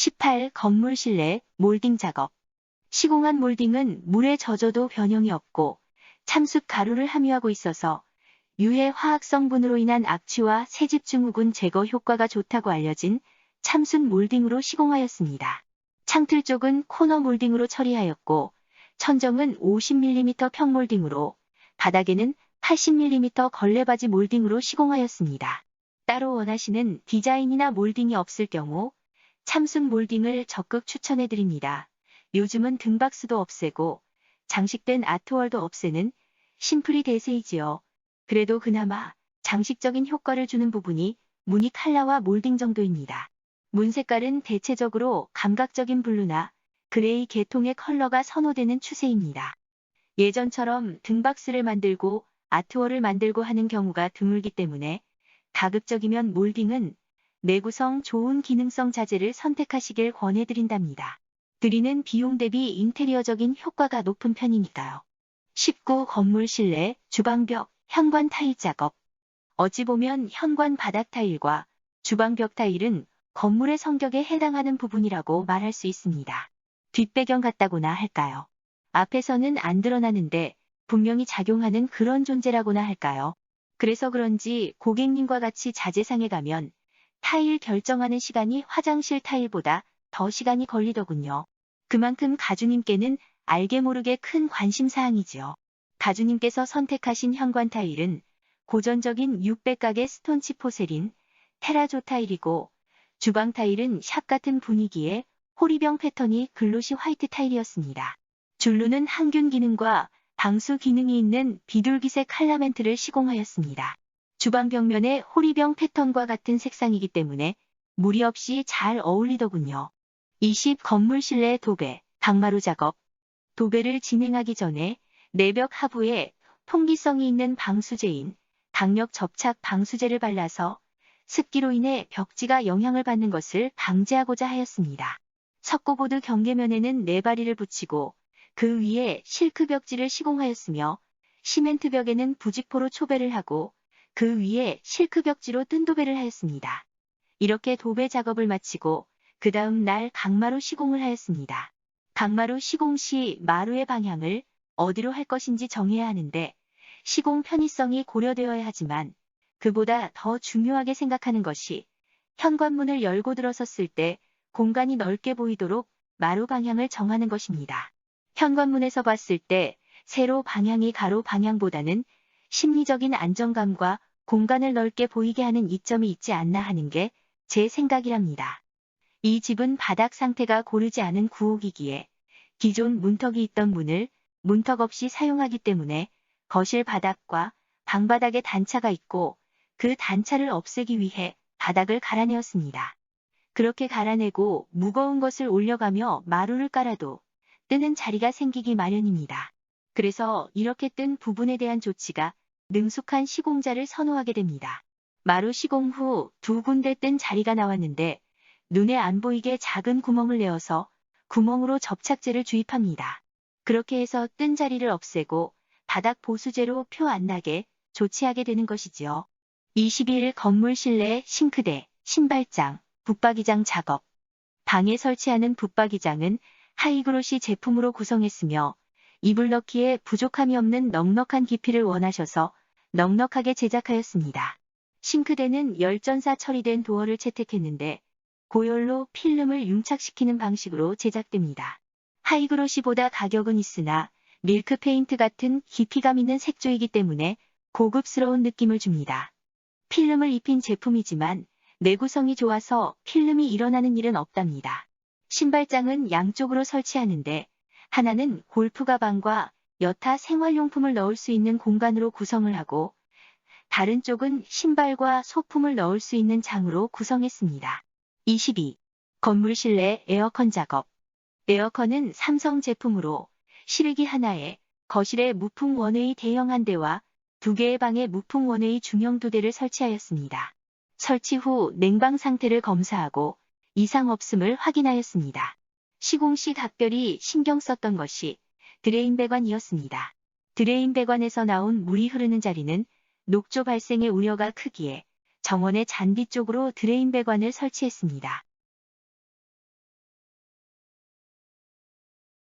18. 건물 실내 몰딩 작업. 시공한 몰딩은 물에 젖어도 변형이 없고 참숯 가루를 함유하고 있어서 유해 화학 성분으로 인한 악취와 새집 증후군 제거 효과가 좋다고 알려진 참숯 몰딩으로 시공하였습니다. 창틀 쪽은 코너 몰딩으로 처리하였고 천정은 50mm 평몰딩으로 바닥에는 80mm 걸레바지 몰딩으로 시공하였습니다. 따로 원하시는 디자인이나 몰딩이 없을 경우 참숯 몰딩을 적극 추천해드립니다. 요즘은 등박스도 없애고 장식된 아트월도 없애는 심플이 대세이지요. 그래도 그나마 장식적인 효과를 주는 부분이 무늬 칼라와 몰딩 정도입니다. 문 색깔은 대체적으로 감각적인 블루나 그레이 계통의 컬러가 선호되는 추세입니다. 예전처럼 등박스를 만들고 아트월을 만들고 하는 경우가 드물기 때문에 가급적이면 몰딩은 내구성 좋은 기능성 자재를 선택하시길 권해드린답니다. 들이는 비용 대비 인테리어적인 효과가 높은 편이니까요. 19. 건물 실내 주방벽 현관 타일 작업. 어찌 보면 현관 바닥 타일과 주방벽 타일은 건물의 성격에 해당하는 부분이라고 말할 수 있습니다. 뒷배경 같다고나 할까요? 앞에서는 안 드러나는데 분명히 작용하는 그런 존재라고나 할까요? 그래서 그런지 고객님과 같이 자재상에 가면 타일 결정하는 시간이 화장실 타일보다 더 시간이 걸리더군요. 그만큼 가주님께는 알게 모르게 큰 관심사항이지요. 가주님께서 선택하신 현관 타일은 고전적인 600각의 스톤치 포세린, 테라조 타일이고 주방 타일은 샵 같은 분위기의 호리병 패턴이 글로시 화이트 타일이었습니다. 줄루는 항균 기능과 방수 기능이 있는 비둘기색 칼라멘트를 시공하였습니다. 주방 벽면의 호리병 패턴과 같은 색상이기 때문에 무리 없이 잘 어울리더군요. 20. 건물 실내 도배, 강마루 작업. 도배를 진행하기 전에 내벽 하부에 통기성이 있는 방수제인 강력 접착 방수제를 발라서 습기로 인해 벽지가 영향을 받는 것을 방지하고자 하였습니다. 석고보드 경계면에는 네바리를 붙이고 그 위에 실크 벽지를 시공하였으며 시멘트 벽에는 부직포로 초배를 하고 그 위에 실크 벽지로 뜬 도배를 하였습니다. 이렇게 도배 작업을 마치고 그 다음 날 강마루 시공을 하였습니다. 강마루 시공 시 마루의 방향을 어디로 할 것인지 정해야 하는데 시공 편의성이 고려되어야 하지만 그보다 더 중요하게 생각하는 것이 현관문을 열고 들어섰을 때 공간이 넓게 보이도록 마루 방향을 정하는 것입니다. 현관문에서 봤을 때 세로 방향이 가로 방향보다는 심리적인 안정감과 공간을 넓게 보이게 하는 이점이 있지 않나 하는 게 제 생각이랍니다. 이 집은 바닥 상태가 고르지 않은 구옥이기에 기존 문턱이 있던 문을 문턱 없이 사용하기 때문에 거실 바닥과 방바닥에 단차가 있고 그 단차를 없애기 위해 바닥을 갈아내었습니다. 그렇게 갈아내고 무거운 것을 올려가며 마루를 깔아도 뜨는 자리가 생기기 마련입니다. 그래서 이렇게 뜬 부분에 대한 조치가 능숙한 시공자를 선호하게 됩니다. 마루 시공 후 2군데 뜬 자리가 나왔는데 눈에 안 보이게 작은 구멍을 내어서 구멍으로 접착제를 주입합니다. 그렇게 해서 뜬 자리를 없애고 바닥 보수제로 표 안 나게 조치하게 되는 것이지요. 21. 건물 실내 싱크대, 신발장, 붙박이장 작업. 방에 설치하는 붙박이장은 하이그로시 제품으로 구성했으며 이불 넣기에 부족함이 없는 넉넉한 깊이를 원하셔서 넉넉하게 제작하였습니다. 싱크대는 열전사 처리된 도어를 채택했는데 고열로 필름을 융착시키는 방식으로 제작됩니다. 하이그로시보다 가격은 있으나 밀크 페인트 같은 깊이감 있는 색조이기 때문에 고급스러운 느낌을 줍니다. 필름을 입힌 제품이지만 내구성이 좋아서 필름이 일어나는 일은 없답니다. 신발장은 양쪽으로 설치하는데 하나는 골프 가방과 여타 생활용품을 넣을 수 있는 공간으로 구성을 하고 다른 쪽은 신발과 소품을 넣을 수 있는 장으로 구성했습니다. 22. 건물 실내 에어컨 작업. 에어컨은 삼성 제품으로 실외기 하나에 거실에 무풍 원웨이 대형 한 대와 2개의 방에 무풍 원웨이 중형 2대를 설치하였습니다. 설치 후 냉방 상태를 검사하고 이상 없음을 확인하였습니다. 시공 시 각별히 신경 썼던 것이 드레인 배관이었습니다. 드레인 배관에서 나온 물이 흐르는 자리는 녹조 발생의 우려가 크기에 정원의 잔디 쪽으로 드레인 배관을 설치했습니다.